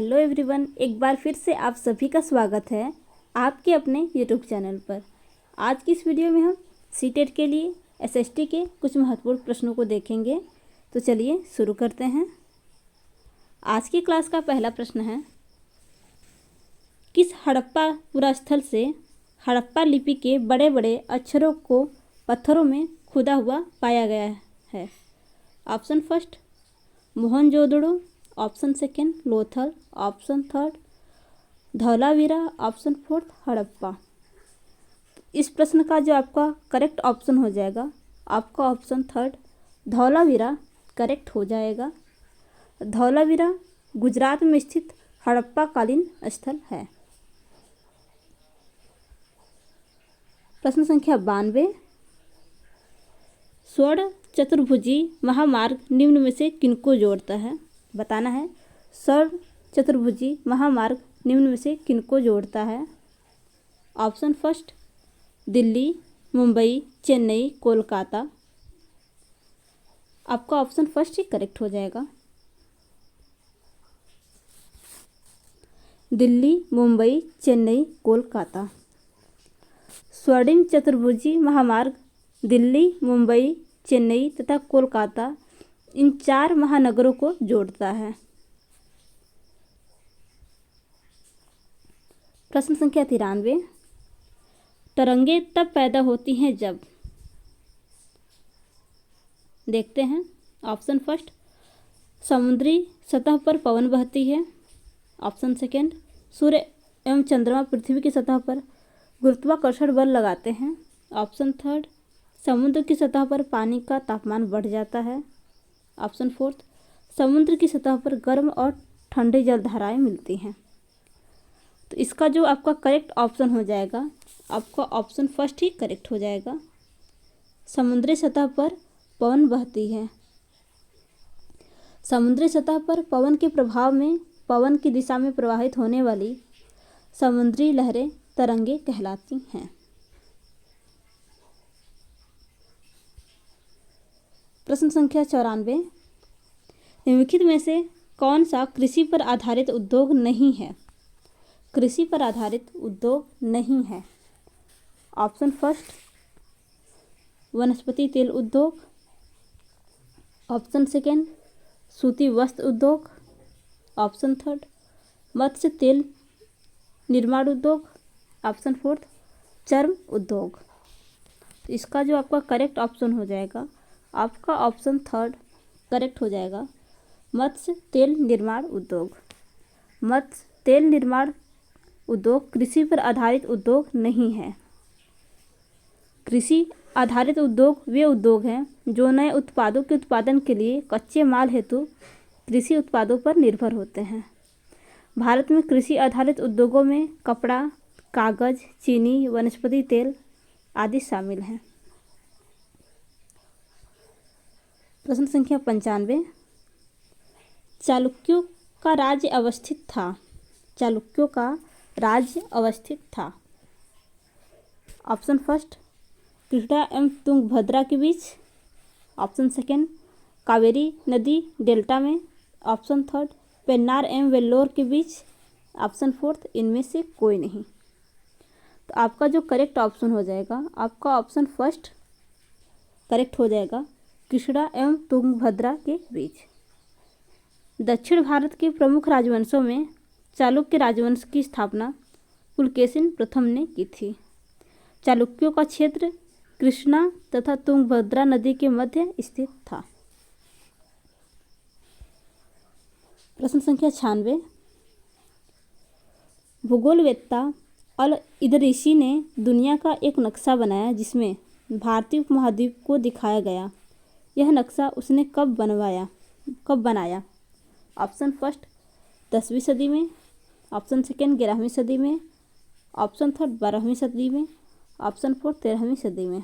Hello everyone, एक बार फिर से आप सभी का स्वागत है आपके अपने यूट्यूब चैनल पर। आज की इस वीडियो में हम सीटेट के लिए एसएसटी के कुछ महत्वपूर्ण प्रश्नों को देखेंगे। तो चलिए शुरू करते हैं। आज की क्लास का पहला प्रश्न है, किस हड़प्पा पुरास्थल से हड़प्पा लिपि के बड़े बड़े अक्षरों को पत्थरों में खुदा हुआ पाया गया है? Option first Mohenjodaro, option second Lothal, option third Dholavira, option fourth Harappa. इस प्रश्न का जो आपका करेक्ट ऑप्शन हो जाएगा, आपका ऑप्शन थर्ड धौलावीरा करेक्ट हो जाएगा। धौलावीरा गुजरात में स्थित हड़प्पा कालीन स्थल है। प्रश्न संख्या 92, स्वर्ण चतुर्भुजी महामार्ग निम्न में से किनको जोड़ता है? बताना है, स्वर्ण चतुर्भुजी महामार्ग निम्न में से किनको जोड़ता है? Option first Delhi, Mumbai, Chennai, Kolkata. आपका ऑप्शन फर्स्ट ही करेक्ट हो जाएगा। दिल्ली, मुंबई, चेन्नई, कोलकाता। स्वर्णिम चतुर्भुजी महामार्ग दिल्ली, मुंबई, चेन्नई तथा कोलकाता इन 4 महानगरों को जोड़ता है। प्रश्न संख्या 93, तरंगे तब पैदा होती हैं जब? देखते हैं। ऑप्शन फर्स्ट समुद्री सतह पर पवन बहती है। ऑप्शन सेकेंड सूर्य एवं चंद्रमा पृथ्वी की सतह पर गुरुत्वाकर्षण बल लगाते हैं। ऑप्शन थर्ड समुद्र की सतह पर पानी का तापमान बढ़ जाता है। ऑप्शन फोर्थ समुद्र की सतह पर गर्म और ठंडी जलधाराएं मिलती हैं। तो इसका जो आपका करेक्ट ऑप्शन हो जाएगा, आपका ऑप्शन फर्स्ट ही करेक्ट हो जाएगा। समुद्री सतह पर पवन बहती है। समुद्री सतह पर पवन के प्रभाव में पवन की दिशा में प्रवाहित होने वाली समुद्री लहरें तरंगे कहलाती हैं। प्रश्न संख्या 94, निम्नलिखित में से कौन सा कृषि पर आधारित उद्योग नहीं है? कृषि पर आधारित उद्योग नहीं है। ऑप्शन फर्स्ट वनस्पति तेल उद्योग। ऑप्शन सेकेंड सूती वस्त्र उद्योग। ऑप्शन थर्ड मत्स्य तेल निर्माण उद्योग। ऑप्शन फोर्थ चर्म उद्योग। तो इसका जो आपका करेक्ट ऑप्शन हो जाएगा, आपका ऑप्शन थर्ड करेक्ट हो जाएगा, मत्स्य तेल निर्माण उद्योग। मत्स्य तेल निर्माण उद्योग कृषि पर आधारित उद्योग नहीं है। कृषि आधारित उद्योग वे उद्योग हैं जो नए उत्पादों के उत्पादन के लिए कच्चे माल हेतु कृषि उत्पादों पर निर्भर होते हैं। भारत में कृषि आधारित उद्योगों में कपड़ा, कागज, चीनी, वनस्पति तेल आदि शामिल हैं। प्रश्न संख्या 95, चालुक्यों का राज्य अवस्थित था। चालुक्यों का राज्य अवस्थित था। ऑप्शन फर्स्ट कृष्णा एवं तुंगभद्रा के बीच। ऑप्शन सेकेंड कावेरी नदी डेल्टा में। ऑप्शन थर्ड पेन्नार एवं वेल्लोर के बीच। ऑप्शन फोर्थ इनमें से कोई नहीं। तो आपका जो करेक्ट ऑप्शन हो जाएगा, आपका ऑप्शन फर्स्ट करेक्ट हो जाएगा, कृष्णा एवं तुंगभद्रा के बीच। दक्षिण भारत के प्रमुख राजवंशों में चालुक्य राजवंश की स्थापना पुलकेशिन प्रथम ने की थी। चालुक्यों का क्षेत्र कृष्णा तथा तुंगभद्रा नदी के मध्य स्थित था। प्रश्न संख्या 96, भूगोलवेत्ता अल इदरीसी ने दुनिया का एक नक्शा बनाया जिसमें भारतीय उपमहाद्वीप को दिखाया गया। यह नक्शा उसने कब बनाया? ऑप्शन फर्स्ट 10वीं सदी में। ऑप्शन सेकेंड 11वीं सदी में। ऑप्शन थर्ड 12वीं सदी में। ऑप्शन फोर्थ 13वीं सदी में।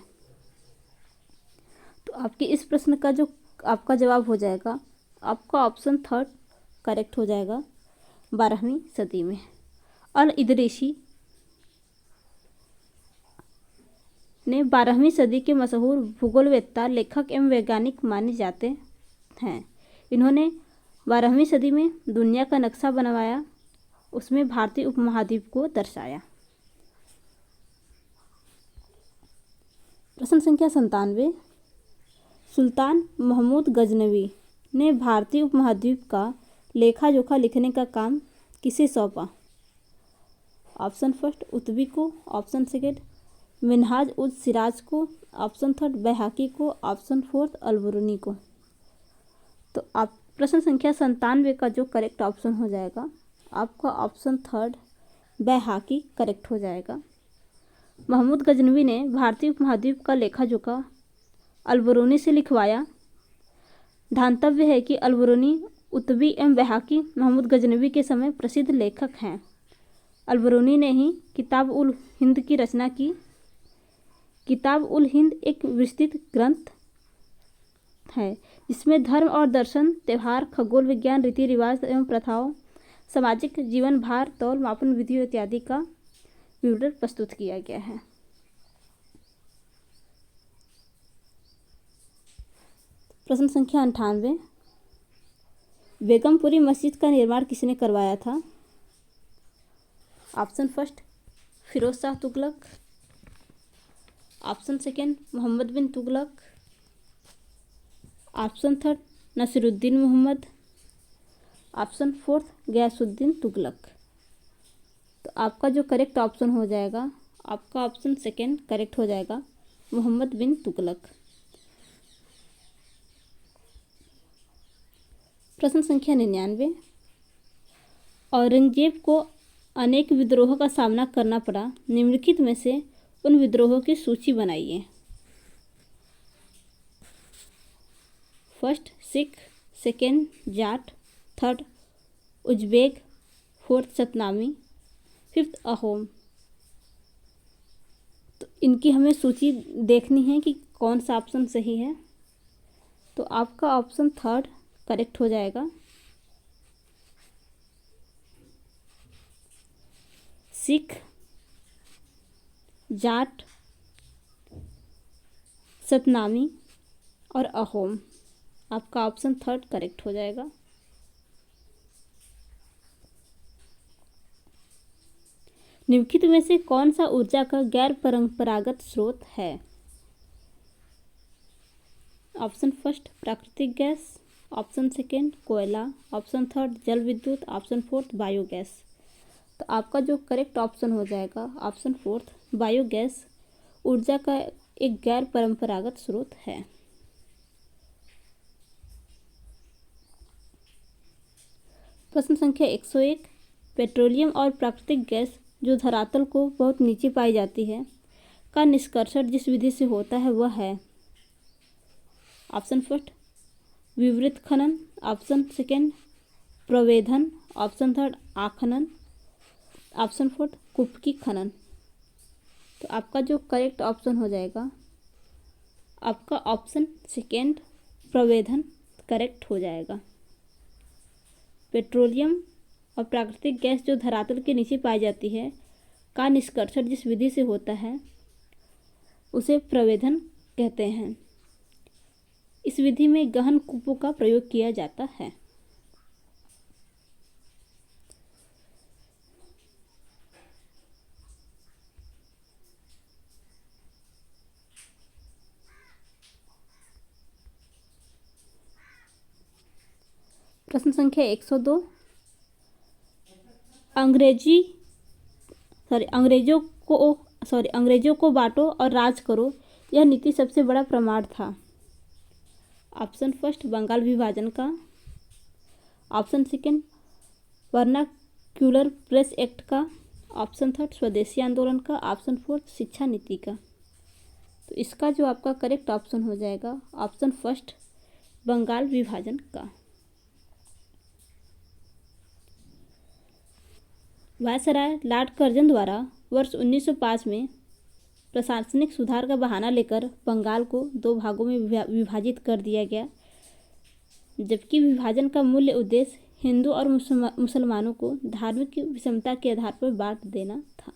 तो आपके इस प्रश्न का जो आपका जवाब हो जाएगा, आपका ऑप्शन थर्ड करेक्ट हो जाएगा, 12वीं सदी में। अल इदरीसी ने 12वीं सदी के मशहूर भूगोलवेत्ता, लेखक एवं वैज्ञानिक माने जाते हैं। इन्होंने 12वीं सदी में दुनिया का नक्शा बनवाया, उसमें भारतीय उपमहाद्वीप को दर्शाया। प्रश्न संख्या 97, सुल्तान महमूद गजनवी ने भारतीय उपमहाद्वीप का लेखा जोखा लिखने का काम किसे सौंपा? ऑप्शन फर्स्ट उतबी को, ऑप्शन सेकेंड मिनहाज उज सिराज को, ऑप्शन थर्ड बैहाकी को, ऑप्शन फोर्थ अलबरूनी को। तो आप प्रश्न संख्या 97 का जो करेक्ट ऑप्शन हो जाएगा आपका ऑप्शन थर्ड बैहाकी करेक्ट हो जाएगा। महमूद गजनवी ने भारतीय उपमहाद्वीप का लेखा जोखा अलबरूनी से लिखवाया। ध्यातव्य है कि अलबरूनी उतबी एवं बैहाकी महमूद गजनवी के समय प्रसिद्ध लेखक हैं। अलबरूनी ने ही किताब उल हिंद की रचना की। किताब उल हिंद एक विस्तृत ग्रंथ है जिसमें धर्म और दर्शन, त्यौहार, खगोल विज्ञान, रीति रिवाज एवं प्रथाओं, सामाजिक जीवन, भार तौल मापन विधियों इत्यादि का विवरण प्रस्तुत किया गया है। प्रश्न संख्या 98, बेगमपुरी मस्जिद का निर्माण किसने करवाया था? Option first Firoz Shah Tughlaq, option second Muhammad bin Tughlaq, option third Nasiruddin Muhammad, option fourth Ghiyasuddin Tughlaq. तो आपका जो करेक्ट ऑप्शन हो जाएगा आपका ऑप्शन सेकेंड करेक्ट हो जाएगा, मोहम्मद बिन तुगलक। प्रश्न संख्या 99, औरंगजेब को अनेक विद्रोहों का सामना करना पड़ा, निम्नलिखित में से उन विद्रोहों की सूची बनाइए। First Sikh, second Jat, third Uzbek, fourth Satnami, fifth Ahom. तो इनकी हमें सूची देखनी है कि कौन सा ऑप्शन सही है। तो आपका ऑप्शन थर्ड करेक्ट हो जाएगा। सिख, जाट, सतनामी और अहोम, आपका ऑप्शन थर्ड करेक्ट हो जाएगा। निम्नलिखित में से कौन सा ऊर्जा का गैर परंपरागत स्रोत है? ऑप्शन फर्स्ट प्राकृतिक गैस, ऑप्शन सेकेंड कोयला, ऑप्शन थर्ड जल विद्युत, ऑप्शन फोर्थ बायोगैस। तो आपका जो करेक्ट ऑप्शन हो जाएगा ऑप्शन फोर्थ बायोगैस ऊर्जा का एक गैर परंपरागत स्रोत है। प्रश्न संख्या 101, पेट्रोलियम और प्राकृतिक गैस जो धरातल को बहुत नीचे पाई जाती है का निष्कर्षण जिस विधि से होता है वह है? ऑप्शन फर्स्ट विवृत खनन, ऑप्शन सेकेंड प्रवेधन, ऑप्शन थर्ड आखनन, ऑप्शन फोर्थ कुपकी खनन। तो आपका जो करेक्ट ऑप्शन हो जाएगा आपका ऑप्शन सेकेंड प्रवेधन करेक्ट हो जाएगा। पेट्रोलियम और प्राकृतिक गैस जो धरातल के नीचे पाई जाती है का निष्कर्षण जिस विधि से होता है उसे प्रवेधन कहते हैं। इस विधि में गहन कूपों का प्रयोग किया जाता है। प्रश्न संख्या 102, अंग्रेजों को बांटो और राज करो यह नीति सबसे बड़ा प्रमाण था। ऑप्शन फर्स्ट बंगाल विभाजन का, option second vernacular press act का, ऑप्शन थर्ड स्वदेशी आंदोलन का, ऑप्शन फोर्थ शिक्षा नीति का। तो इसका जो आपका करेक्ट ऑप्शन हो जाएगा ऑप्शन फर्स्ट बंगाल विभाजन का। वायसराय लॉर्ड कर्जन द्वारा वर्ष 1905 में प्रशासनिक सुधार का बहाना लेकर बंगाल को 2 भागों में विभाजित कर दिया गया, जबकि विभाजन का मूल्य उद्देश्य हिंदू और मुसलमानों को धार्मिक विषमता के आधार पर बांट देना था।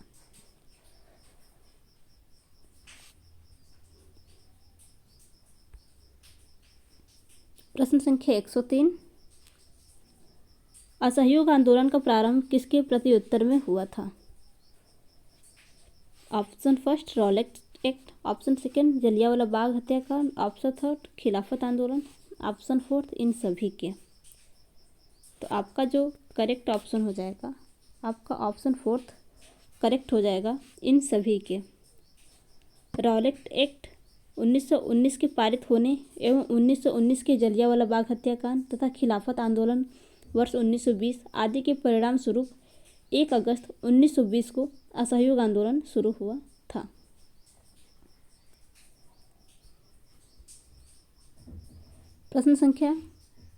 प्रश्न संख्या 103, असहयोग आंदोलन का प्रारंभ किसके प्रत्युत्तर में हुआ था? Option first Rowlatt act, option second Jallianwala Bagh हत्याकांड, ऑप्शन थर्ड खिलाफत आंदोलन, ऑप्शन फोर्थ इन सभी के। तो आपका जो करेक्ट ऑप्शन हो जाएगा, आपका ऑप्शन फोर्थ करेक्ट हो जाएगा, इन सभी के। रॉलेट एक्ट 1919 के पारित होने एवं 1919 के जलियांवाला बाग हत्याकांड तथा खिलाफत आंदोलन वर्ष 1920 आदि के परिणाम स्वरूप 1 अगस्त 1920 को असहयोग आंदोलन शुरू हुआ था। प्रश्न संख्या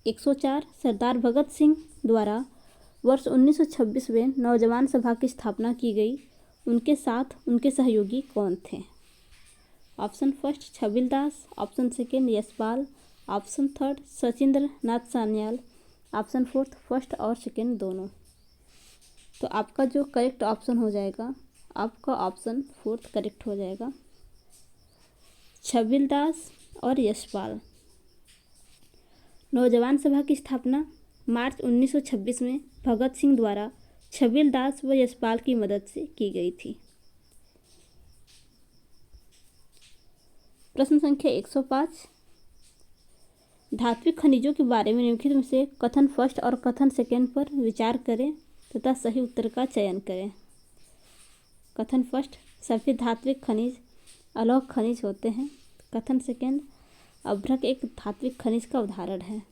104 सरदार भगत सिंह द्वारा वर्ष 1926 में नौजवान सभा की स्थापना की गई, उनके साथ उनके सहयोगी कौन थे? Option first Chhabil Das, option second Yashpal, option third Sachindra Nath Sanyal, option fourth first और सेकेंड दोनों। तो आपका जो करेक्ट ऑप्शन हो जाएगा, आपका ऑप्शन फोर्थ करेक्ट हो जाएगा, छबिल दास और यशपाल। नौजवान सभा की स्थापना मार्च 1926 में भगत सिंह द्वारा छबिल दास व यशपाल की मदद से की गई थी। प्रश्न संख्या 105 धात्विक खनिजों के बारे में निम्नलिखित में से कथन फर्स्ट और कथन सेकेंड पर विचार करें तथा सही उत्तर का चयन करें। कथन फर्स्ट सभी धात्विक खनिज अलौह खनिज होते हैं। कथन सेकेंड अभ्रक एक धात्विक खनिज का उदाहरण है।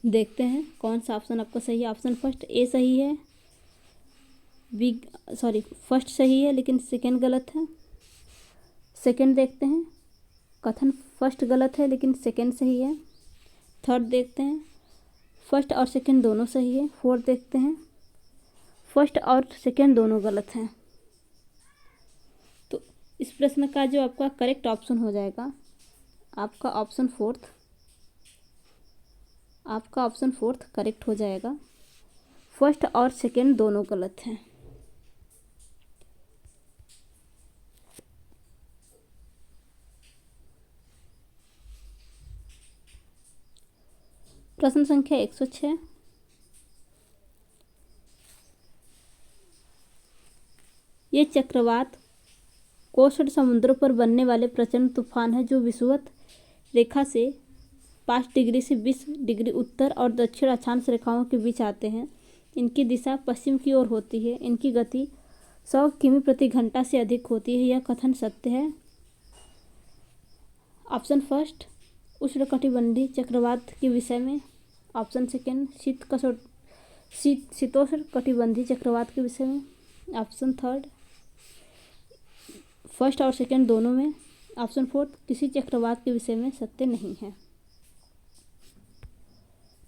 देखते हैं कौन सा ऑप्शन आपका सही है। ऑप्शन फर्स्ट ए सही है, फर्स्ट सही है लेकिन सेकेंड गलत है। सेकेंड देखते हैं, कथन फर्स्ट गलत है लेकिन सेकेंड सही है। थर्ड देखते हैं, फर्स्ट और सेकेंड दोनों सही है। फोर्थ देखते हैं, फर्स्ट और सेकेंड दोनों गलत हैं। तो इस प्रश्न का जो आपका करेक्ट ऑप्शन हो जाएगा, आपका ऑप्शन फोर्थ करेक्ट हो जाएगा। फर्स्ट और सेकेंड दोनों गलत हैं। प्रश्न संख्या 106 ये चक्रवात कोस्ट समुद्रों पर बनने वाले प्रचंड तूफान है जो विषुवत रेखा से 5 डिग्री से 20 डिग्री उत्तर और दक्षिण अक्षांश रेखाओं के बीच आते हैं। इनकी दिशा पश्चिम की ओर होती है। इनकी गति 100 किमी प्रति घंटा से अधिक होती है। यह कथन सत्य है। ऑप्शन फर्स्ट उष्णकटिबंधीय चक्रवात के विषय में। ऑप्शन सेकेंड शीतोष्ण कटिबंधीय चक्रवात के विषय में। ऑप्शन थर्ड फर्स्ट और सेकेंड दोनों में। ऑप्शन फोर्थ किसी चक्रवात के विषय में सत्य नहीं है।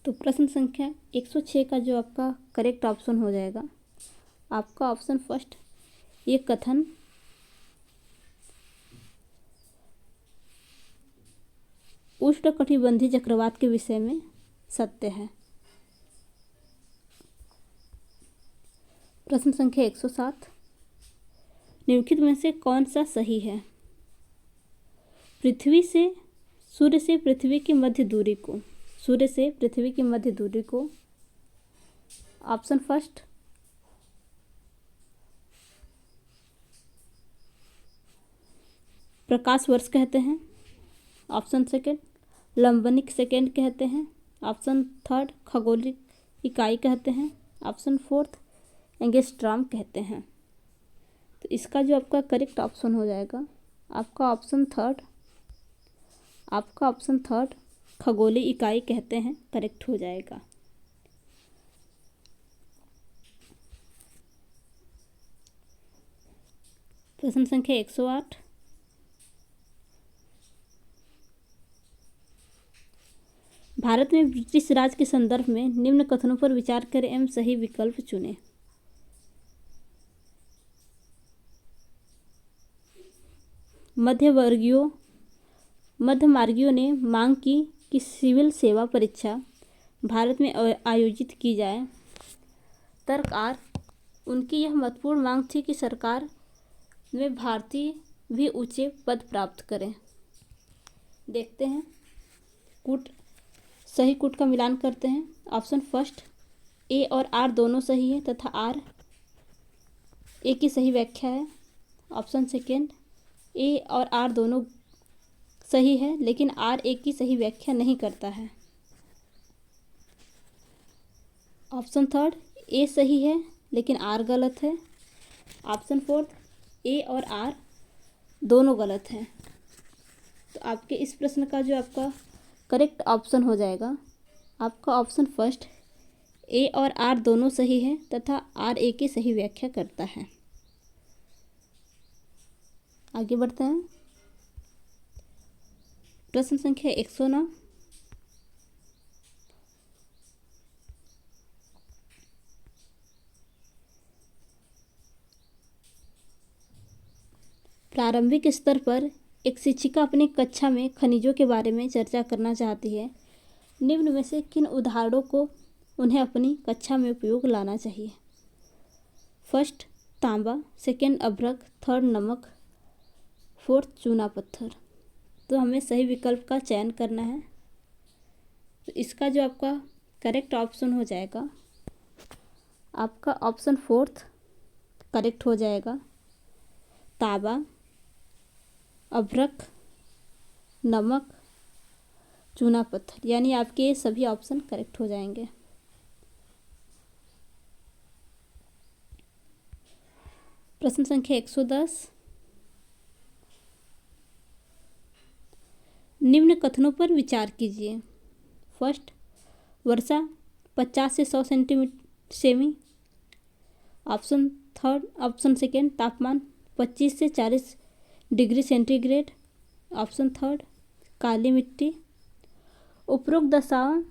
तो प्रश्न संख्या 106 का जो आपका करेक्ट ऑप्शन हो जाएगा, आपका ऑप्शन फर्स्ट ये कथन उष्णकटिबंधीय चक्रवात के विषय में सत्य है। प्रश्न संख्या 107 निम्नलिखित में से कौन सा सही है? सूर्य से पृथ्वी की मध्य दूरी को ऑप्शन फर्स्ट प्रकाश वर्ष कहते हैं। ऑप्शन सेकेंड लंबनिक सेकेंड कहते हैं। ऑप्शन थर्ड खगोलिक इकाई कहते हैं। ऑप्शन फोर्थ एंगस्ट्रॉम कहते हैं। तो इसका जो आपका करेक्ट ऑप्शन हो जाएगा, आपका ऑप्शन थर्ड खगोलीय इकाई कहते हैं करेक्ट हो जाएगा। प्रश्न संख्या 108 भारत में ब्रिटिश राज के संदर्भ में निम्न कथनों पर विचार करें एवं सही विकल्प चुनें। मध्यमार्गियों ने मांग की कि सिविल सेवा परीक्षा भारत में आयोजित की जाए। तर्क आर उनकी यह महत्वपूर्ण मांग थी कि सरकार में भारतीय भी ऊंचे पद प्राप्त करें। देखते हैं सही कूट का मिलान करते हैं। ऑप्शन फर्स्ट ए और आर दोनों सही है तथा आर ए की सही व्याख्या है। ऑप्शन सेकेंड ए और आर दोनों सही है लेकिन आर ए की सही व्याख्या नहीं करता है। ऑप्शन थर्ड ए सही है लेकिन आर गलत है। ऑप्शन फोर्थ ए और आर दोनों गलत हैं। तो आपके इस प्रश्न का जो आपका करेक्ट ऑप्शन हो जाएगा आपका ऑप्शन फर्स्ट ए और आर दोनों सही है तथा आर ए की सही व्याख्या करता है। आगे बढ़ते हैं। प्रश्न संख्या 109। प्रारंभिक स्तर पर एक शिक्षिका अपनी कक्षा में खनिजों के बारे में चर्चा करना चाहती है। निम्न में से किन उदाहरणों को उन्हें अपनी कक्षा में उपयोग लाना चाहिए? फर्स्ट तांबा, सेकेंड अभ्रक, थर्ड नमक, फोर्थ चूना पत्थर। तो हमें सही विकल्प का चयन करना है। तो इसका जो आपका करेक्ट ऑप्शन हो जाएगा आपका ऑप्शन फोर्थ करेक्ट हो जाएगा। तांबा, अभ्रक, नमक, चूना पत्थर, यानी आपके ये सभी ऑप्शन करेक्ट हो जाएंगे। प्रश्न संख्या 110। निम्न कथनों पर विचार कीजिए। फर्स्ट, वर्षा 50 से 100 सेमी। ऑप्शन सेकेंड, तापमान 25 से 40 डिग्री सेंटीग्रेड। ऑप्शन थर्ड, काली मिट्टी। उपरोक्त दशाओं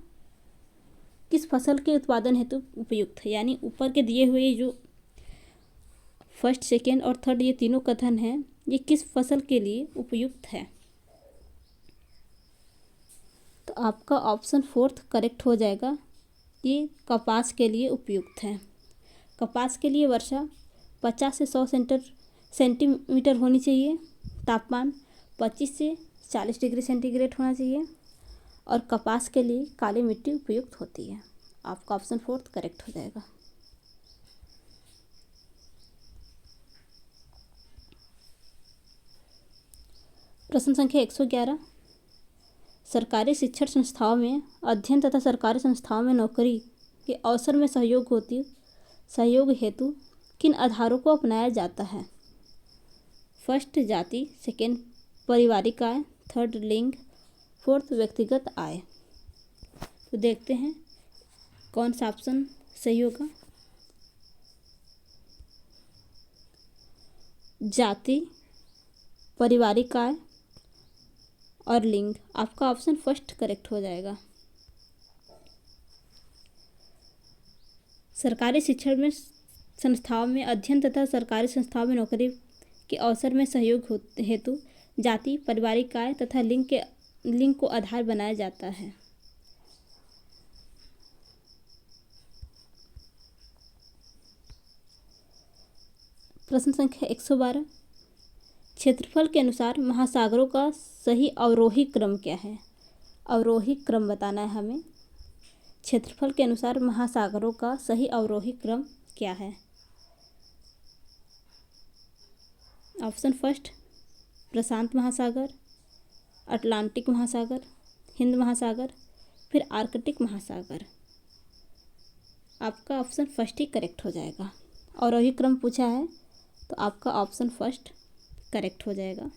किस फसल के उत्पादन हेतु उपयुक्त है? यानी ऊपर के दिए हुए जो फर्स्ट, सेकेंड और थर्ड ये तीनों कथन हैं ये किस फसल के लिए उपयुक्त है? तो आपका ऑप्शन फोर्थ करेक्ट हो जाएगा। ये कपास के लिए उपयुक्त है। कपास के लिए वर्षा 50 से 100 सेंटीमीटर होनी चाहिए। तापमान 25 से 40 डिग्री सेंटीग्रेड होना चाहिए और कपास के लिए काली मिट्टी उपयुक्त होती है। आपका ऑप्शन फोर्थ करेक्ट हो जाएगा। प्रश्न संख्या 111। सरकारी शिक्षण संस्थाओं में अध्ययन तथा सरकारी संस्थाओं में नौकरी के अवसर में सहयोग हेतु किन आधारों को अपनाया जाता है? फर्स्ट, जाति, सेकेंड, पारिवारिक आय, थर्ड, लिंग, फोर्थ, व्यक्तिगत आय। तो देखते हैं कौन सा ऑप्शन सही होगा। जाति, पारिवारिक आय और लिंग, आपका ऑप्शन फर्स्ट करेक्ट हो जाएगा। सरकारी शिक्षण में संस्थाओं में अध्ययन तथा सरकारी संस्थाओं में नौकरी के अवसर में सहयोग हेतु जाति, पारिवारिक आय तथा लिंग को आधार बनाया जाता है। प्रश्न संख्या 112। क्षेत्रफल के अनुसार महासागरों का सही अवरोही क्रम क्या है? अवरोही क्रम बताना है हमें। क्षेत्रफल के अनुसार महासागरों का सही अवरोही क्रम क्या है? ऑप्शन फर्स्ट, प्रशांत महासागर, अटलांटिक महासागर, हिंद महासागर, फिर आर्कटिक महासागर। आपका ऑप्शन फर्स्ट ही करेक्ट हो जाएगा। अवरोही क्रम पूछा है तो आपका ऑप्शन फर्स्ट करेक्ट हो जाएगा।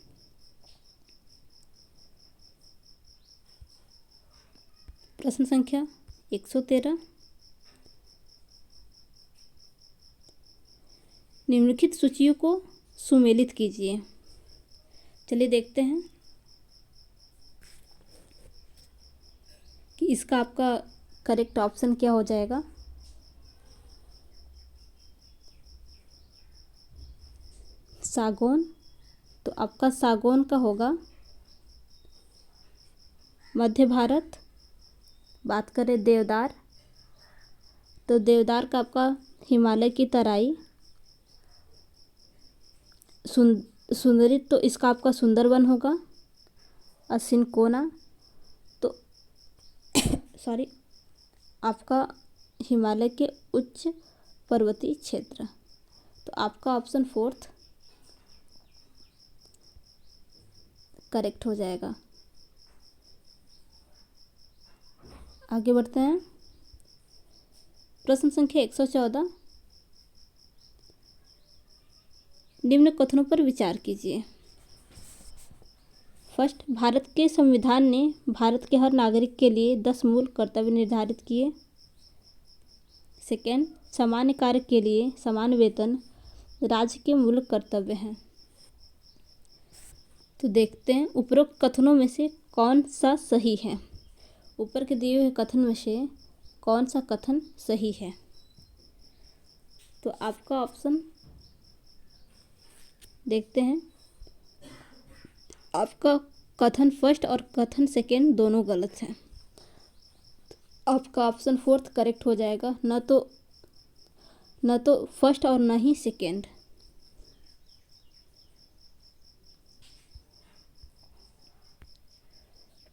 प्रश्न संख्या 113। निम्नलिखित सूचियों को सुमेलित कीजिए। चलिए देखते हैं कि इसका आपका करेक्ट ऑप्शन क्या हो जाएगा। सागौन, तो आपका सागौन का होगा मध्य भारत। बात करें देवदार, तो देवदार का आपका हिमालय की तराई। सुंदरी, तो इसका आपका सुंदरवन होगा। और सिनकोना तो सॉरी आपका हिमालय के उच्च पर्वतीय क्षेत्र। तो आपका ऑप्शन फोर्थ करेक्ट हो जाएगा। आगे बढ़ते हैं। प्रश्न संख्या 114, निम्न कथनों पर विचार कीजिए। फर्स्ट, भारत के संविधान ने भारत के हर नागरिक के लिए 10 मूल कर्तव्य निर्धारित किए। सेकेंड, सामान्य कार्य के लिए समान वेतन राज्य के मूल कर्तव्य हैं। तो देखते हैं उपरोक्त कथनों में से कौन सा सही है। ऊपर के दिए हुए कथन में से कौन सा कथन सही है। तो आपका ऑप्शन देखते हैं। आपका कथन फर्स्ट और कथन सेकेंड दोनों गलत हैं। आपका ऑप्शन फोर्थ करेक्ट हो जाएगा, न तो फर्स्ट और न ही सेकेंड।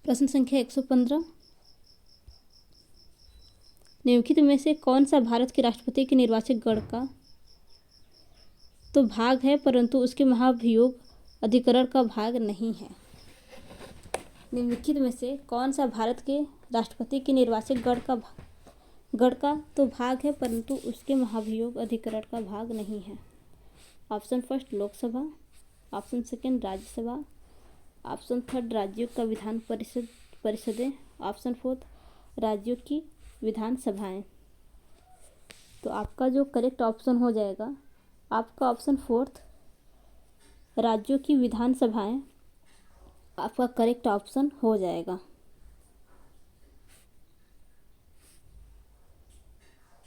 प्रश्न संख्या 115, निम्नलिखित में से कौन सा भारत के राष्ट्रपति के निर्वाचित गण का तो भाग है परंतु उसके महाभियोग अधिकरण का भाग नहीं है। निम्नलिखित में से कौन सा भारत के राष्ट्रपति के निर्वाचित गण का तो भाग है परंतु उसके महाभियोग अधिकरण का भाग नहीं है। Option first Lok Sabha, option second Rajya Sabha, option third राज्यों का विधान परिषदें, ऑप्शन फोर्थ राज्यों की विधानसभाएं। तो आपका जो करेक्ट ऑप्शन हो जाएगा, आपका ऑप्शन फोर्थ राज्यों की विधानसभाएं आपका करेक्ट ऑप्शन हो जाएगा।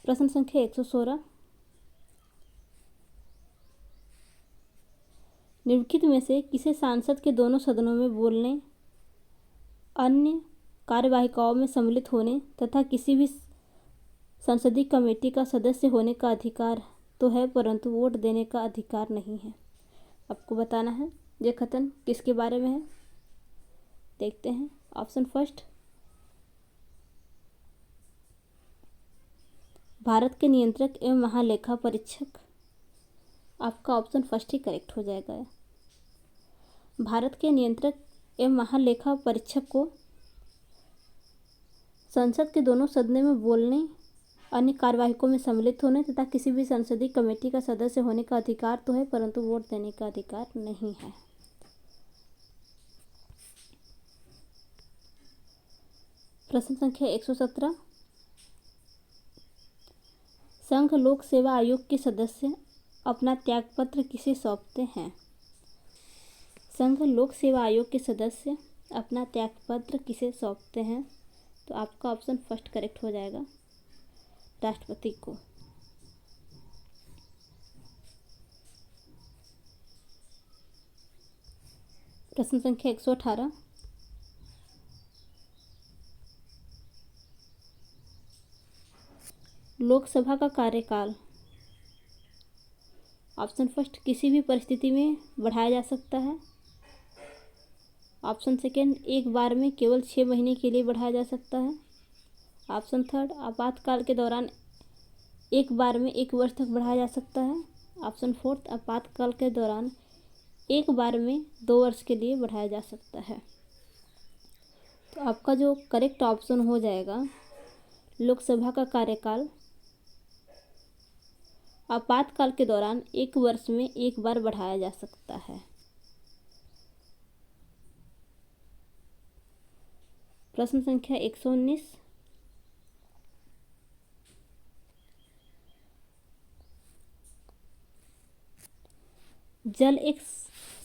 प्रश्न संख्या 116, निम्नलिखित में से किसे सांसद के दोनों सदनों में बोलने, अन्य कार्यवाहिकाओं में सम्मिलित होने तथा किसी भी संसदीय कमेटी का सदस्य होने का अधिकार तो है परंतु वोट देने का अधिकार नहीं है। आपको बताना है ये कथन किसके बारे में है। देखते हैं। ऑप्शन फर्स्ट भारत के नियंत्रक एवं महालेखा परीक्षक। आपका ऑप्शन फर्स्ट ही करेक्ट हो जाएगा। भारत के नियंत्रक एवं महालेखा परीक्षक को संसद के दोनों सदनों में बोलने, अन्य कार्यवाहिकों में सम्मिलित होने तथा किसी भी संसदीय कमेटी का सदस्य होने का अधिकार तो है परंतु वोट देने का अधिकार नहीं है। प्रश्न संख्या 117, संघ लोक सेवा आयोग के सदस्य अपना त्यागपत्र किसे सौंपते हैं। संघ लोक सेवा आयोग के सदस्य अपना त्यागपत्र किसे सौंपते हैं। तो आपका ऑप्शन फर्स्ट करेक्ट हो जाएगा, राष्ट्रपति को। प्रश्न संख्या 118, लोकसभा का कार्यकाल ऑप्शन फर्स्ट किसी भी परिस्थिति में बढ़ाया जा सकता है। ऑप्शन सेकेंड एक बार में केवल 6 महीने के लिए बढ़ाया जा सकता है। ऑप्शन थर्ड आपातकाल के दौरान एक बार में 1 वर्ष तक बढ़ाया जा सकता है। ऑप्शन फोर्थ आपातकाल के दौरान एक बार में 2 वर्ष के लिए बढ़ाया जा सकता है। तो आपका जो करेक्ट ऑप्शन हो जाएगा, लोकसभा का कार्यकाल आपातकाल के दौरान 1 वर्ष में 1 बार बढ़ाया जा सकता है। प्रश्न संख्या 119, जल एक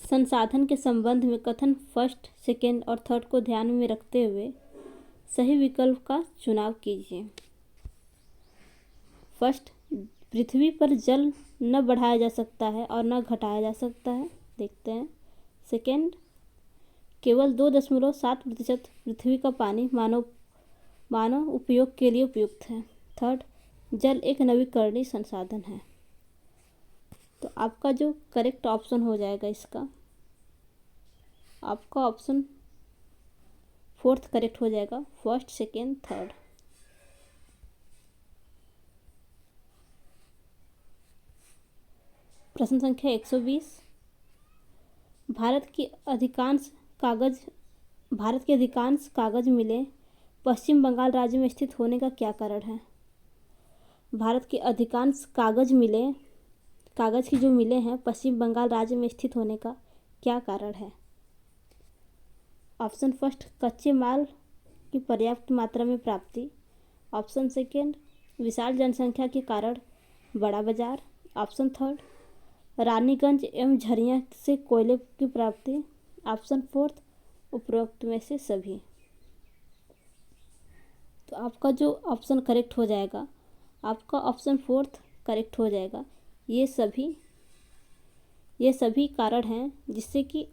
संसाधन के संबंध में कथन फर्स्ट, सेकेंड और थर्ड को ध्यान में रखते हुए सही विकल्प का चुनाव कीजिए। फर्स्ट, पृथ्वी पर जल न बढ़ाया जा सकता है और न घटाया जा सकता है। देखते हैं। सेकेंड, केवल 2.7% पृथ्वी का पानी मानव उपयोग के लिए उपयुक्त है। थर्ड, जल एक नवीकरणीय संसाधन है। तो आपका जो करेक्ट ऑप्शन हो जाएगा इसका, आपका ऑप्शन फोर्थ करेक्ट हो जाएगा, फर्स्ट, सेकेंड, थर्ड। प्रश्न संख्या 120, भारत के अधिकांश कागज मिलें पश्चिम बंगाल राज्य में स्थित होने का क्या कारण है? भारत के अधिकांश कागज की जो मिलें हैं पश्चिम बंगाल राज्य में स्थित होने का क्या कारण है? ऑप्शन फर्स्ट, कच्चे माल की पर्याप्त मात्रा में प्राप्ति। ऑप्शन सेकेंड, विशाल जनसंख्या के कारण बड़ा बाजार। ऑप्शन थर्ड, रानीगंज एवं झरिया से कोयले की प्राप्ति। ऑप्शन फोर्थ, उपरोक्त में से सभी। तो आपका जो ऑप्शन करेक्ट हो जाएगा, आपका ऑप्शन फोर्थ करेक्ट हो जाएगा। ये सभी कारण हैं जिससे कि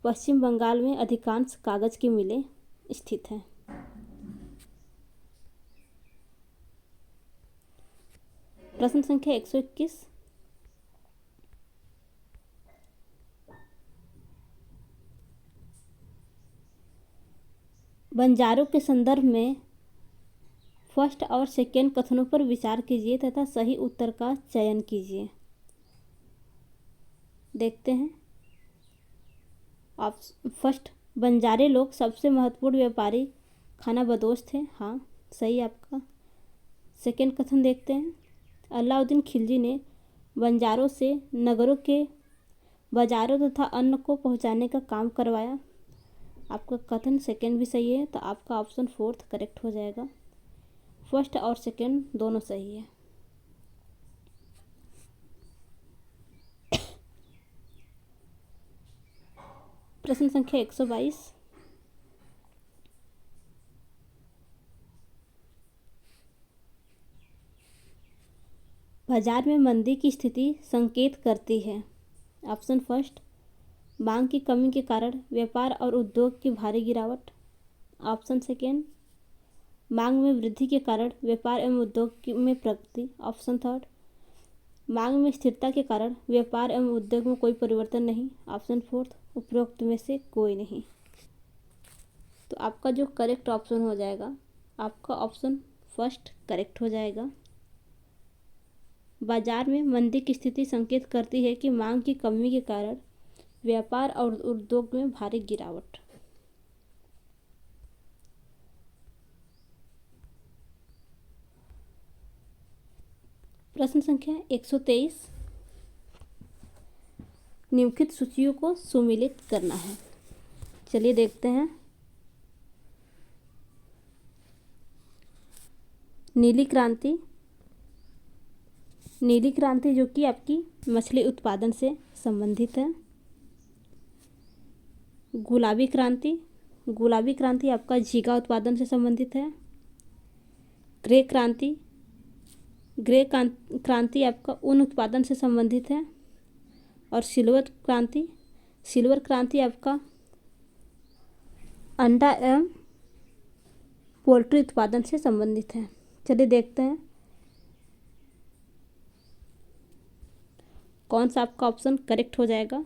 पश्चिम बंगाल में अधिकांश कागज की मिलें स्थित हैं। प्रश्न संख्या 121, बंजारों के संदर्भ में फर्स्ट और सेकेंड कथनों पर विचार कीजिए तथा सही उत्तर का चयन कीजिए। देखते हैं। फर्स्ट, बंजारे लोग सबसे महत्वपूर्ण व्यापारी खानाबदोश थे। हाँ, सही आपका। सेकेंड कथन देखते हैं। अलाउद्दीन खिलजी ने बंजारों से नगरों के बाजारों तथा अन्न को पहुंचाने का काम करवाया। आपका कथन सेकेंड भी सही है, तो आपका ऑप्शन फोर्थ करेक्ट हो जाएगा। फर्स्ट और सेकेंड दोनों सही है। प्रश्न संख्या 122, बाजार में मंदी की स्थिति संकेत करती है। ऑप्शन फर्स्ट, मांग की कमी के कारण व्यापार और उद्योग की भारी गिरावट। ऑप्शन सेकेंड, मांग में वृद्धि के कारण व्यापार एवं उद्योग में प्रगति। ऑप्शन थर्ड, मांग में स्थिरता के कारण व्यापार एवं उद्योग में कोई परिवर्तन नहीं। ऑप्शन फोर्थ, उपरोक्त में से कोई नहीं। तो आपका जो करेक्ट ऑप्शन हो जाएगा, आपका ऑप्शन फर्स्ट करेक्ट हो जाएगा। बाजार में मंदी की स्थिति संकेत करती है कि मांग की कमी के कारण व्यापार और उद्योग में भारी गिरावट। प्रश्न संख्या 123, निम्नलिखित सूचियों को सुमेलित करना है। चलिए देखते हैं। नीली क्रांति जो कि आपकी मछली उत्पादन से संबंधित है। गुलाबी क्रांति आपका झींगा उत्पादन से संबंधित है। ग्रे क्रांति आपका ऊन उत्पादन से संबंधित है। और सिल्वर क्रांति आपका अंडा एवं पोल्ट्री उत्पादन से संबंधित है। चलिए देखते हैं कौन सा आपका ऑप्शन करेक्ट हो जाएगा।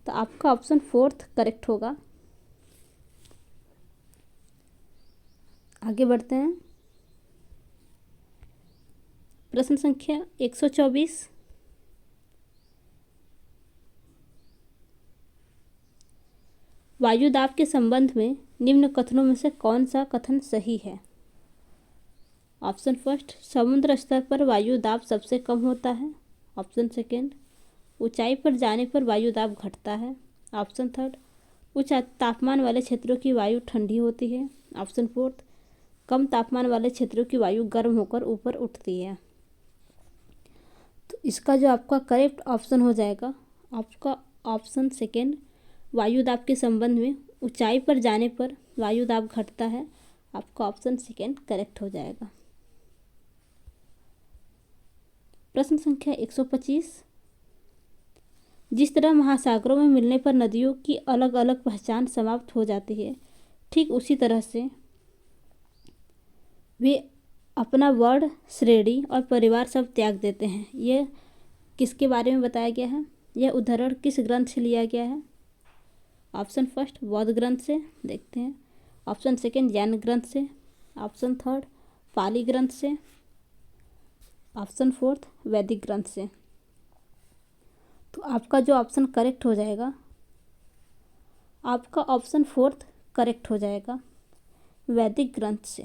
तो आपका ऑप्शन फोर्थ करेक्ट होगा। आगे बढ़ते हैं। प्रश्न संख्या 124, वायु दाब के संबंध में निम्न कथनों में से कौन सा कथन सही है? ऑप्शन फर्स्ट, समुद्र स्तर पर वायु दाब सबसे कम होता है। ऑप्शन सेकेंड, ऊंचाई पर जाने पर वायु दाब घटता है। ऑप्शन थर्ड, उच्च तापमान वाले क्षेत्रों की वायु ठंडी होती है। ऑप्शन फोर्थ, कम तापमान वाले क्षेत्रों की वायु गर्म होकर ऊपर उठती है। तो इसका जो आपका करेक्ट ऑप्शन हो जाएगा, आपका ऑप्शन सेकेंड, वायु दाब के संबंध में ऊंचाई पर जाने पर वायु दाब घटता है। आपका ऑप्शन सेकेंड करेक्ट हो जाएगा। प्रश्न संख्या 125, जिस तरह महासागरों में मिलने पर नदियों की अलग अलग पहचान समाप्त हो जाती है, ठीक उसी तरह से वे अपना वर्ण, श्रेणी और परिवार सब त्याग देते हैं। यह किसके बारे में बताया गया है? यह उदाहरण किस ग्रंथ से लिया गया है? ऑप्शन फर्स्ट, बौद्ध ग्रंथ से। देखते हैं। ऑप्शन सेकेंड, जैन ग्रंथ से। ऑप्शन थर्ड, पाली ग्रंथ से। ऑप्शन फोर्थ, वैदिक ग्रंथ से। तो आपका जो ऑप्शन करेक्ट हो जाएगा, आपका ऑप्शन फोर्थ करेक्ट हो जाएगा, वैदिक ग्रंथ से।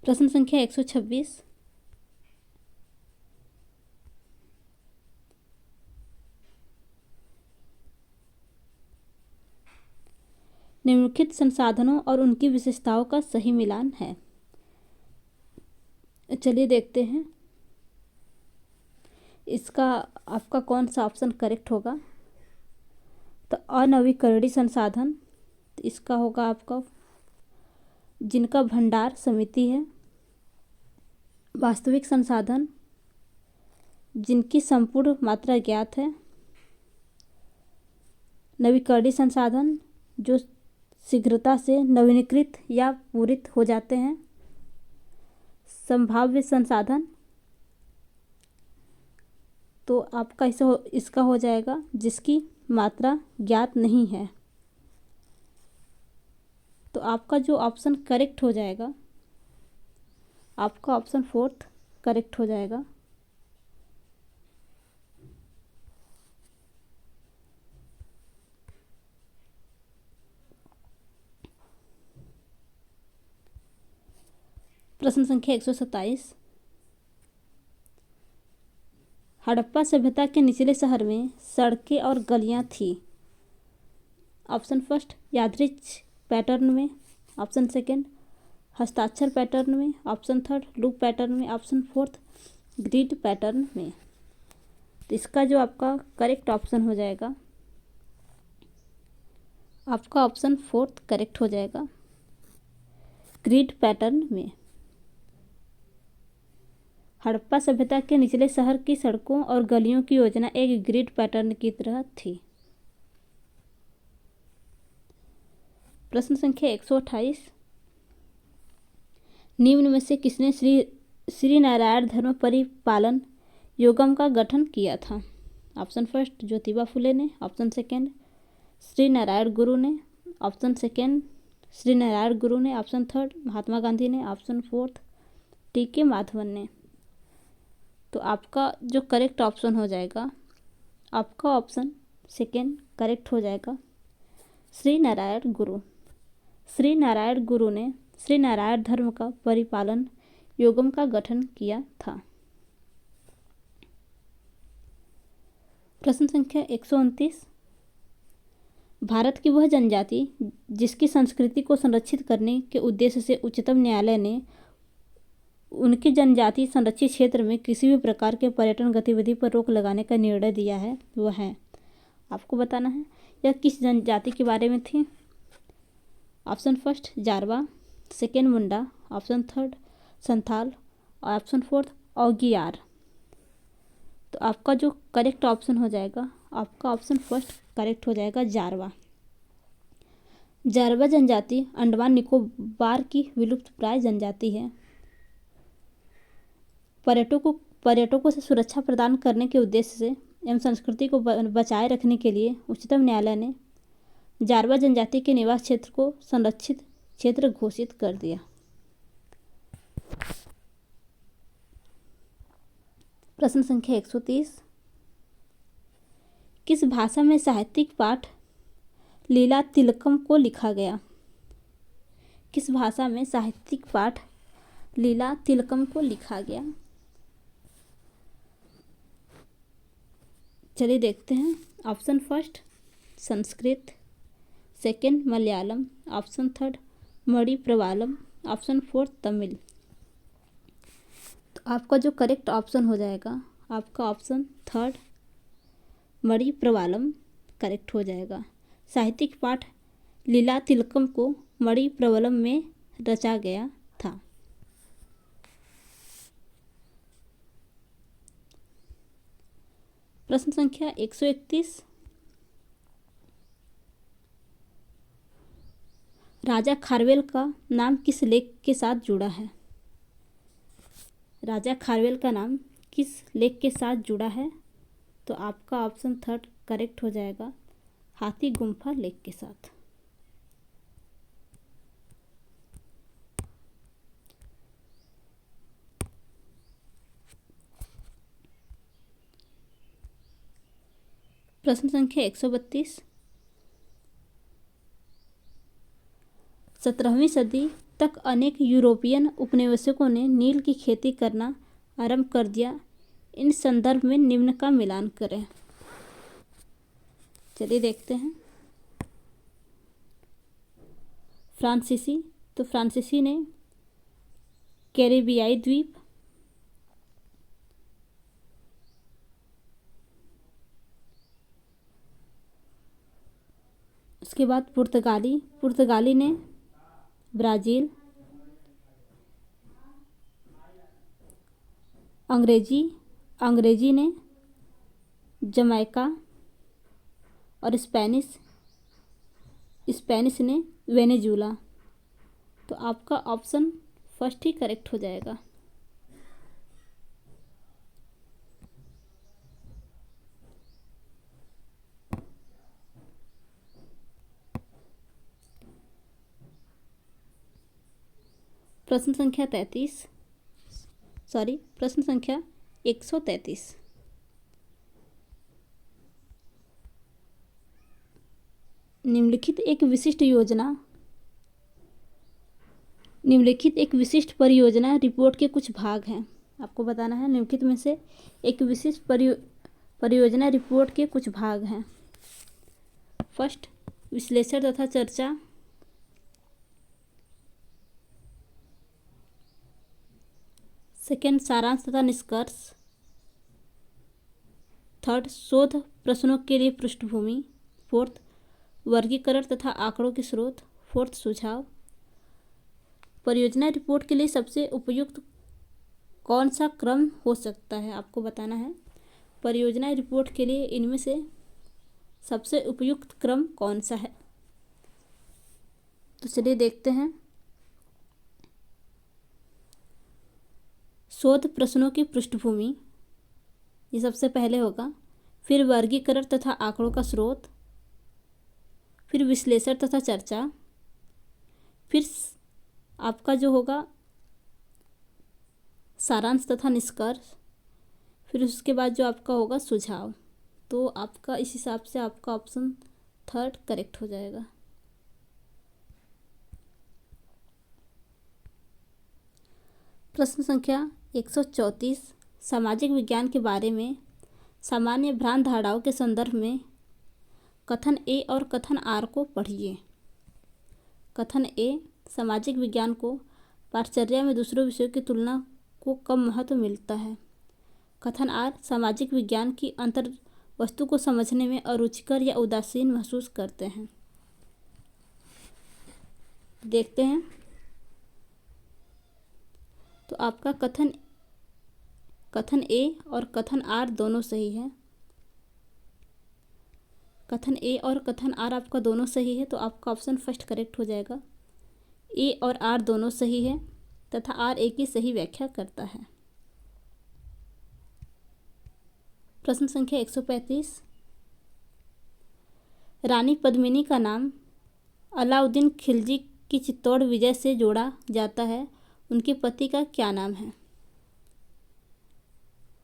प्रश्न संख्या 126, निम्नलिखित संसाधनों और उनकी विशेषताओं का सही मिलान है। चलिए देखते हैं इसका आपका कौन सा ऑप्शन करेक्ट होगा। तो अनवीकरणीय संसाधन, तो इसका होगा आपका जिनका भंडार समिति है। वास्तविक संसाधन, जिनकी संपूर्ण मात्रा ज्ञात है। नवीकरणीय संसाधन, जो शीघ्रता से नवीनीकृत या पूरित हो जाते हैं। संभाव्य संसाधन, तो आपका इसका हो जाएगा जिसकी मात्रा ज्ञात नहीं है। तो आपका जो ऑप्शन करेक्ट हो जाएगा, आपका ऑप्शन फोर्थ करेक्ट हो जाएगा। प्रश्न संख्या 127, हड़प्पा सभ्यता के निचले शहर में सड़कें और गलियां थी। ऑप्शन फर्स्ट यादृच्छिक पैटर्न में, ऑप्शन सेकंड हस्ताक्षर पैटर्न में, ऑप्शन थर्ड लूप पैटर्न में, ऑप्शन फोर्थ ग्रिड पैटर्न में। तो इसका जो आपका करेक्ट ऑप्शन हो जाएगा, आपका ऑप्शन फोर्थ करेक्ट हो जाएगा, ग्रिड पैटर्न में। हड़प्पा सभ्यता के निचले शहर की सड़कों और गलियों की योजना एक ग्रिड पैटर्न की तरह थी। प्रश्न संख्या 128, निम्न में से किसने श्री नारायण धर्म परिपालन योगम का गठन किया था। ऑप्शन फर्स्ट ज्योतिबा फुले ने, ऑप्शन सेकंड श्री नारायण गुरु ने, ऑप्शन सेकंड श्री नारायण गुरु ने, ऑप्शन थर्ड महात्मा गांधी ने, ऑप्शन फोर्थ टी.के. माधवन ने। तो आपका जो करेक्ट ऑप्शन हो जाएगा, आपका ऑप्शन सेकंड करेक्ट हो जाएगा, श्री नारायण गुरु। श्री नारायण गुरु ने श्री नारायण धर्म का परिपालन योगम का गठन किया था। प्रश्न संख्या 129, भारत की वह जनजाति जिसकी संस्कृति को संरक्षित करने के उद्देश्य से उच्चतम न्यायालय ने उनकी जनजाति संरक्षित क्षेत्र में किसी भी प्रकार के पर्यटन गतिविधि पर रोक लगाने का निर्णय दिया है, वह है। आपको बताना है यह किस जनजाति के बारे में थी। ऑप्शन फर्स्ट जारवा, सेकेंड मुंडा, ऑप्शन थर्ड संथाल और ऑप्शन फोर्थ औगियार। तो आपका जो करेक्ट ऑप्शन हो जाएगा, आपका ऑप्शन फर्स्ट करेक्ट हो जाएगा, जारवा। जारवा जनजाति अंडमान निकोबार की विलुप्त प्राय जनजाति है। पर्यटकों से सुरक्षा प्रदान करने के उद्देश्य से एवं संस्कृति को बचाए रखने के लिए उच्चतम न्यायालय ने जारवा जनजाति के निवास क्षेत्र को संरक्षित क्षेत्र घोषित कर दिया। प्रश्न संख्या 130, किस भाषा में साहित्यिक पाठ लीला तिलकम को लिखा गया। किस भाषा में साहित्यिक पाठ लीला तिलकम को लिखा गया। चलिए देखते हैं। Option first Sanskrit, second Malayalam, option third Manipravalam, option fourth Tamil. तो आपका जो करेक्ट ऑप्शन हो जाएगा, आपका ऑप्शन थर्ड मणिप्रवालम करेक्ट हो जाएगा। साहित्यिक पाठ लीला तिलकम को मणिप्रवालम में रचा गया था। प्रश्न संख्या 131, राजा खारवेल का नाम किस लेख के साथ जुड़ा है। राजा खारवेल का नाम किस लेख के साथ जुड़ा है। तो आपका ऑप्शन थर्ड करेक्ट हो जाएगा, हाथी गुम्फा लेख के साथ। प्रश्न संख्या 132। 17वीं सदी तक अनेक यूरोपियन उपनिवेशकों ने नील की खेती करना आरंभ कर दिया। इन संदर्भ में निम्न का मिलान करें। चलिए देखते हैं। फ्रांसीसी, तो फ्रांसीसी ने कैरिबियाई द्वीप, उसके बाद पुर्तगाली ने ब्राज़ील, अंग्रेजी ने जमैका और स्पेनिश ने वेनेजुला। तो आपका ऑप्शन फर्स्ट ही करेक्ट हो जाएगा। प्रश्न संख्या 133। निम्नलिखित एक विशिष्ट परियोजना रिपोर्ट के कुछ भाग हैं। आपको बताना है निम्नलिखित में से एक विशिष्ट परियोजना रिपोर्ट के कुछ भाग हैं। फर्स्ट, विश्लेषण तथा चर्चा। सेकेंड, सारांश तथा निष्कर्ष। थर्ड, शोध प्रश्नों के लिए पृष्ठभूमि। फोर्थ, वर्गीकरण तथा आंकड़ों के स्रोत। फोर्थ, सुझाव। परियोजना रिपोर्ट के लिए सबसे उपयुक्त कौन सा क्रम हो सकता है, आपको बताना है। परियोजना रिपोर्ट के लिए इनमें से सबसे उपयुक्त क्रम कौन सा है। तो चलिए देखते हैं। शोध प्रश्नों की पृष्ठभूमि, ये सबसे पहले होगा। फिर वर्गीकरण तथा आंकड़ों का स्रोत। फिर विश्लेषण तथा चर्चा। फिर आपका जो होगा सारांश तथा निष्कर्ष। फिर उसके बाद जो आपका होगा सुझाव। तो आपका इस हिसाब से आपका ऑप्शन थर्ड करेक्ट हो जाएगा। प्रश्न संख्या 134। सामाजिक विज्ञान के बारे में सामान्य भ्रांत धारणाओं के संदर्भ में कथन ए और कथन आर को पढ़िए। कथन ए, सामाजिक विज्ञान को पाठचर्या में दूसरों विषयों की तुलना को कम महत्व मिलता है। कथन आर, सामाजिक विज्ञान की अंतर वस्तु को समझने में अरुचिकर या उदासीन महसूस करते हैं। देखते हैं। तो आपका कथन ए और कथन आर दोनों सही है। कथन ए और कथन आर आपका दोनों सही है, तो आपका ऑप्शन फर्स्ट करेक्ट हो जाएगा। ए और आर दोनों सही है तथा आर ए की सही व्याख्या करता है। प्रश्न संख्या 135। रानी पद्मिनी का नाम अलाउद्दीन खिलजी की चित्तौड़ विजय से जोड़ा जाता है। उनके पति का क्या नाम है।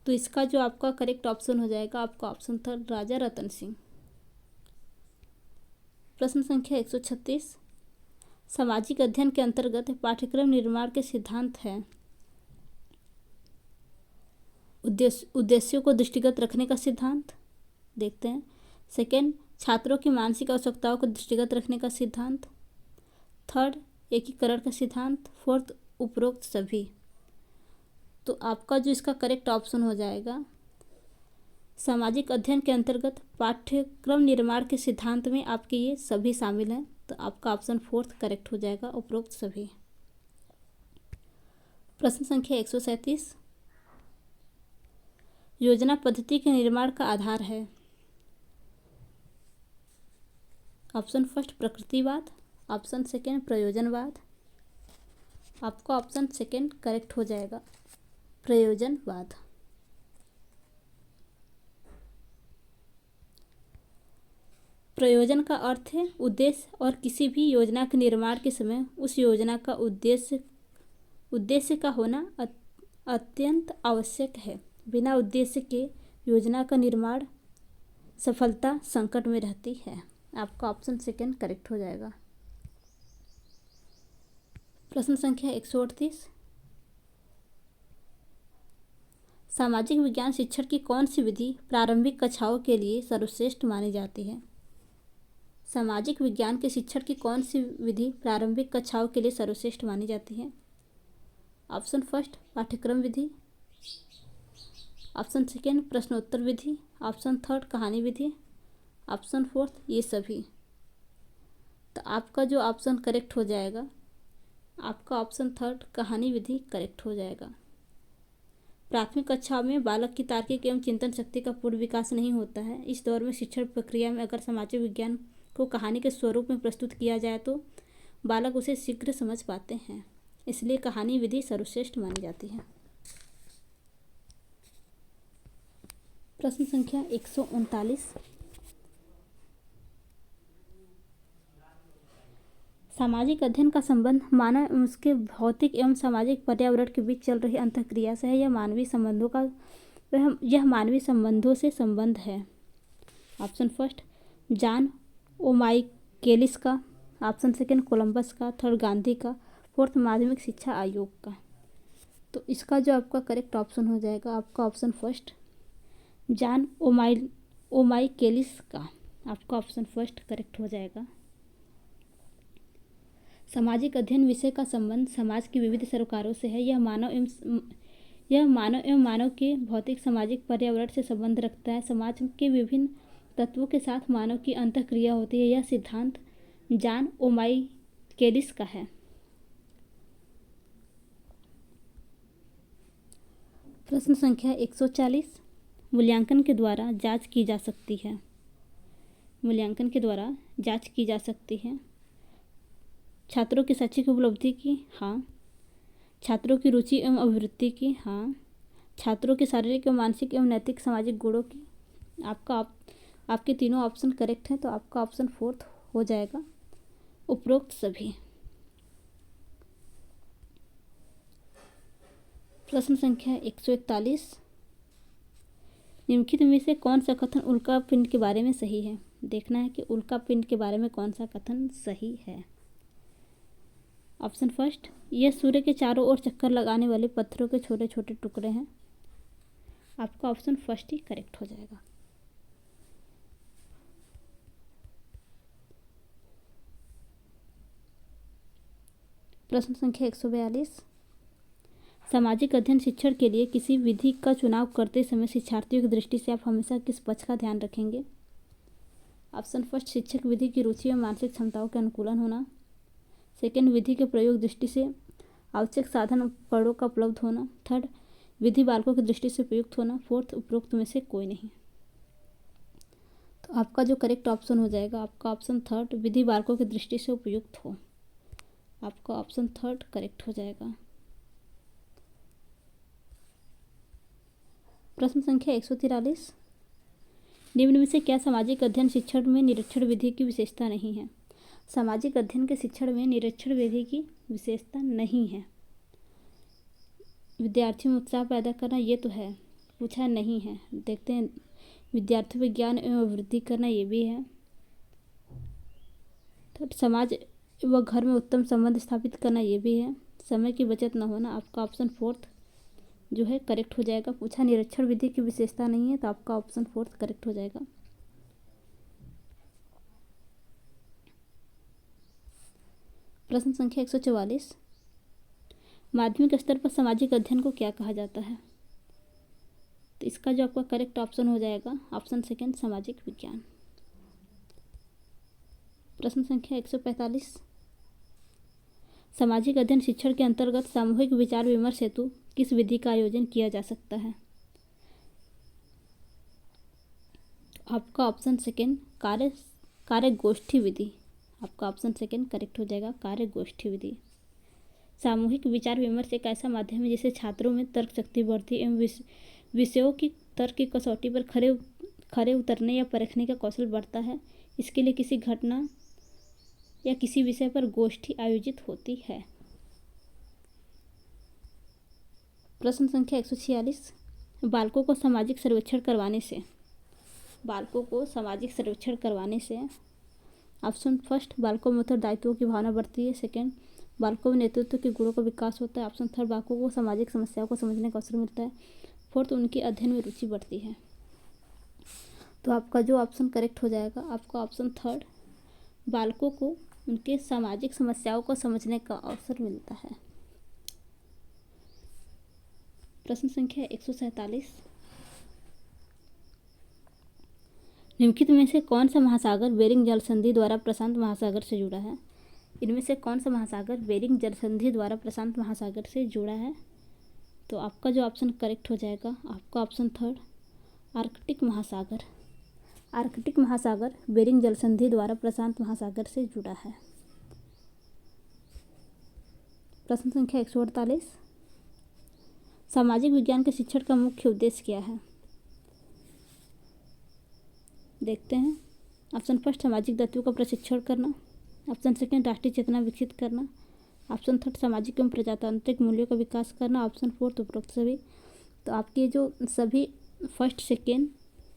तो इसका जो आपका करेक्ट ऑप्शन हो जाएगा, आपका ऑप्शन थर्ड, राजा रतन सिंह। प्रश्न संख्या 136। सामाजिक अध्ययन के अंतर्गत पाठ्यक्रम निर्माण के सिद्धांत हैं। उद्देश्यों को दृष्टिगत रखने का सिद्धांत। देखते हैं। सेकेंड, छात्रों की मानसिक आवश्यकताओं को दृष्टिगत रखने का सिद्धांत। थर्ड, एकीकरण का सिद्धांत। फोर्थ, उपरोक्त सभी। तो आपका जो इसका करेक्ट ऑप्शन हो जाएगा, सामाजिक अध्ययन के अंतर्गत पाठ्यक्रम निर्माण के सिद्धांत में आपके ये सभी शामिल हैं। तो आपका ऑप्शन फोर्थ करेक्ट हो जाएगा, उपरोक्त सभी। प्रश्न संख्या 137। योजना पद्धति के निर्माण का आधार है। ऑप्शन फर्स्ट, प्रकृतिवाद। ऑप्शन सेकेंड, प्रयोजनवाद। आपका ऑप्शन सेकेंड करेक्ट हो जाएगा, प्रयोजनवाद। प्रयोजन का अर्थ है उद्देश्य, और किसी भी योजना के निर्माण के समय उस योजना का उद्देश्य का होना अत्यंत आवश्यक है। बिना उद्देश्य के योजना का निर्माण सफलता संकट में रहती है। आपका ऑप्शन सेकेंड करेक्ट हो जाएगा। प्रश्न संख्या 138, सामाजिक विज्ञान शिक्षण की कौन सी विधि प्रारंभिक कक्षाओं के लिए सर्वश्रेष्ठ मानी जाती है? सामाजिक विज्ञान के शिक्षण की कौन सी विधि प्रारंभिक कक्षाओं के लिए सर्वश्रेष्ठ मानी जाती है? ऑप्शन फर्स्ट पाठ्यक्रम विधि, ऑप्शन सेकेंड प्रश्नोत्तर विधि, ऑप्शन थर्ड कहानी विधि, ऑप्शन फोर्थ ये सभी। तो आपका जो ऑप्शन करेक्ट हो जाएगा, आपका ऑप्शन थर्ड कहानी विधि करेक्ट हो जाएगा। प्राथमिक कक्षाओं में बालक की तार्किक एवं चिंतन शक्ति का पूर्ण विकास नहीं होता है। इस दौर में शिक्षण प्रक्रिया में अगर सामाजिक विज्ञान को कहानी के स्वरूप में प्रस्तुत किया जाए तो बालक उसे शीघ्र समझ पाते हैं, इसलिए कहानी विधि सर्वश्रेष्ठ मानी जाती है। प्रश्न संख्या 139, सामाजिक अध्ययन का संबंध मानव एवं उसके भौतिक एवं सामाजिक पर्यावरण के बीच चल रही अंतःक्रिया से है। यह मानवीय संबंधों से संबंध है। ऑप्शन फर्स्ट जॉन ओ माइकेलिस का, ऑप्शन सेकेंड कोलंबस का, थर्ड गांधी का, फोर्थ माध्यमिक शिक्षा आयोग का। तो इसका जो आपका करेक्ट ऑप्शन हो जाएगा, आपका ऑप्शन फर्स्ट जॉन ओ माइकेलिस का, आपका ऑप्शन फर्स्ट करेक्ट हो जाएगा। सामाजिक अध्ययन विषय का संबंध समाज की विविध सरोकारों से है। यह मानव एवं मानव के भौतिक सामाजिक पर्यावरण से संबंध रखता है। समाज के विभिन्न तत्वों के साथ मानव की अंतःक्रिया होती है। यह सिद्धांत जॉन ओ माइकेलिस का है। प्रश्न संख्या 140, मूल्यांकन के द्वारा जांच की जा सकती है। मूल्यांकन के द्वारा जांच की जा सकती है छात्रों की शैक्षिक उपलब्धि की, हाँ। छात्रों की रुचि एवं अभिवृत्ति की, हाँ। छात्रों के शारीरिक एवं मानसिक एवं नैतिक सामाजिक गुणों की। आपके तीनों ऑप्शन करेक्ट हैं, तो आपका ऑप्शन फोर्थ हो जाएगा, उपरोक्त सभी। प्रश्न संख्या 141, निम्नलिखित में से कौन सा कथन उल्का पिंड के बारे में सही है? देखना है कि उल्का पिंड के बारे में कौन सा कथन सही है। ऑप्शन फर्स्ट यह सूर्य के चारों ओर चक्कर लगाने वाले पत्थरों के छोटे छोटे टुकड़े हैं। आपका ऑप्शन फर्स्ट ही करेक्ट हो जाएगा। प्रश्न संख्या 142, सामाजिक अध्ययन शिक्षण के लिए किसी विधि का चुनाव करते समय शिक्षार्थियों की दृष्टि से आप हमेशा किस पक्ष का ध्यान रखेंगे? ऑप्शन फर्स्ट शिक्षक विधि की रुचि और मानसिक क्षमताओं के अनुकूलन होना, सेकेंड विधि के प्रयोग दृष्टि से आवश्यक साधन उपकरणों का उपलब्ध होना, थर्ड विधि बालकों की दृष्टि से उपयुक्त होना, फोर्थ उपरोक्त में से कोई नहीं। तो आपका जो करेक्ट ऑप्शन हो जाएगा, आपका ऑप्शन थर्ड विधि बालकों की दृष्टि से उपयुक्त हो। आपका ऑप्शन थर्ड करेक्ट हो जाएगा। प्रश्न संख्या 143, निम्न में से क्या सामाजिक अध्ययन शिक्षण में निरीक्षण विधि की विशेषता नहीं है? सामाजिक अध्ययन के शिक्षण में निरीक्षण विधि की विशेषता नहीं है। विद्यार्थियों में उत्साह पैदा करना ये तो है, पूछा नहीं है, देखते हैं। विद्यार्थियों में ज्ञान एवं वृद्धि करना ये भी है। तो समाज व घर में उत्तम संबंध स्थापित करना ये भी है। समय की बचत न होना, आपका ऑप्शन फोर्थ जो है करेक्ट हो जाएगा। पूछा निरीक्षण विधि की विशेषता नहीं है, तो आपका ऑप्शन फोर्थ करेक्ट हो जाएगा। प्रश्न संख्या 144, माध्यमिक स्तर पर सामाजिक अध्ययन को क्या कहा जाता है? तो इसका जो आपका करेक्ट ऑप्शन हो जाएगा, ऑप्शन सेकेंड सामाजिक विज्ञान। प्रश्न संख्या 145, सामाजिक अध्ययन शिक्षण के अंतर्गत सामूहिक विचार विमर्श हेतु किस विधि का आयोजन किया जा सकता है? आपका ऑप्शन सेकेंड कार्य गोष्ठी विधि। आपका ऑप्शन सेकेंड करेक्ट हो जाएगा, कार्य गोष्ठी विधि। सामूहिक विचार विमर्श एक ऐसा माध्यम है जिससे छात्रों में तर्क शक्ति बढ़ती एवं विषयों की तर्क की कसौटी पर खरे उतरने या परखने का कौशल बढ़ता है। इसके लिए किसी घटना या किसी विषय पर गोष्ठी आयोजित होती है। प्रश्न संख्या 146, बालकों को सामाजिक सर्वेक्षण करवाने से बालकों को सामाजिक सर्वेक्षण करवाने से। ऑप्शन फर्स्ट, बालकों में उत्तरदायित्व की भावना बढ़ती है। सेकंड, बालकों में नेतृत्व के गुणों का विकास होता है। ऑप्शन थर्ड, बालकों को सामाजिक समस्याओं को समझने का अवसर मिलता है। फोर्थ, उनके अध्ययन में रुचि बढ़ती है। तो आपका जो ऑप्शन करेक्ट हो जाएगा, आपका ऑप्शन थर्ड, बालकों को उनके सामाजिक समस्याओं को समझने का अवसर मिलता है। प्रश्न संख्या 147, निम्नलिखित में से कौन सा महासागर बेरिंग जल संधि द्वारा प्रशांत महासागर से जुड़ा है? इनमें से कौन सा महासागर बेरिंग जल संधि द्वारा प्रशांत महासागर से जुड़ा है? तो आपका जो ऑप्शन करेक्ट हो जाएगा, आपका ऑप्शन थर्ड, आर्कटिक महासागर। आर्कटिक महासागर बेरिंग जल संधि द्वारा प्रशांत महासागर से जुड़ा है। प्रश्न संख्या 148, सामाजिक विज्ञान के शिक्षण का मुख्य उद्देश्य क्या है? देखते हैं। ऑप्शन फर्स्ट, सामाजिक तत्वों का प्रशिक्षण करना। ऑप्शन सेकंड, राष्ट्रीय चेतना विकसित करना। ऑप्शन थर्ड, सामाजिक एवं प्रजातांत्रिक मूल्यों का विकास करना। ऑप्शन फोर्थ, उपरोक्त सभी। तो आपके जो सभी फर्स्ट, सेकेंड,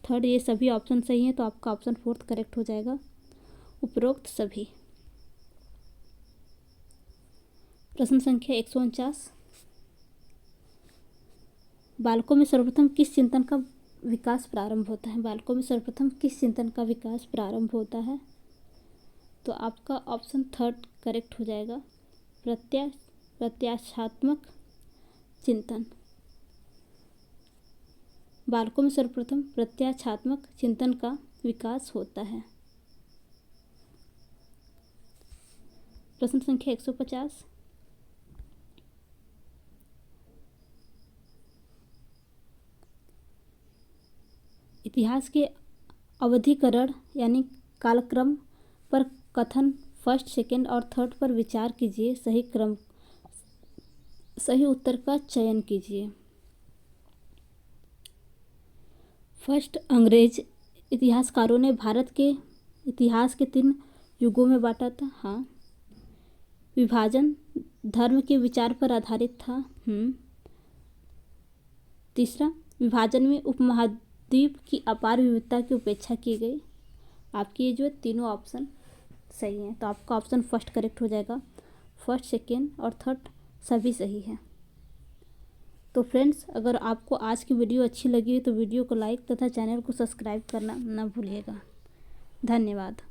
थर्ड ये सभी ऑप्शन सही हैं, तो आपका ऑप्शन फोर्थ करेक्ट हो जाएगा, उपरोक्त सभी। प्रश्न संख्या 149, बालकों में सर्वप्रथम किस चिंतन का विकास प्रारंभ होता है? बालकों में सर्वप्रथम किस चिंतन का विकास प्रारंभ होता है? तो आपका ऑप्शन थर्ड करेक्ट हो जाएगा, प्रत्याशात्मक चिंतन। बालकों में सर्वप्रथम प्रत्याशात्मक चिंतन का विकास होता है। प्रश्न संख्या 150, इतिहास के अवधिकरण यानी कालक्रम पर कथन फर्स्ट, सेकंड और थर्ड पर विचार कीजिए। सही उत्तर का चयन कीजिए। फर्स्ट, अंग्रेज इतिहासकारों ने भारत के इतिहास के 3 युगों में बांटा था। हाँ। विभाजन धर्म के विचार पर आधारित था। तीसरा, विभाजन में उपमहाद्वीप की अपार विविधता की उपेक्षा की गई। आपके ये जो तीनों ऑप्शन सही हैं, तो आपका ऑप्शन फर्स्ट करेक्ट हो जाएगा। फर्स्ट, सेकेंड और थर्ड सभी सही हैं। तो फ्रेंड्स, अगर आपको आज की वीडियो अच्छी लगी तो वीडियो को लाइक तथा चैनल को सब्सक्राइब करना ना भूलिएगा। धन्यवाद।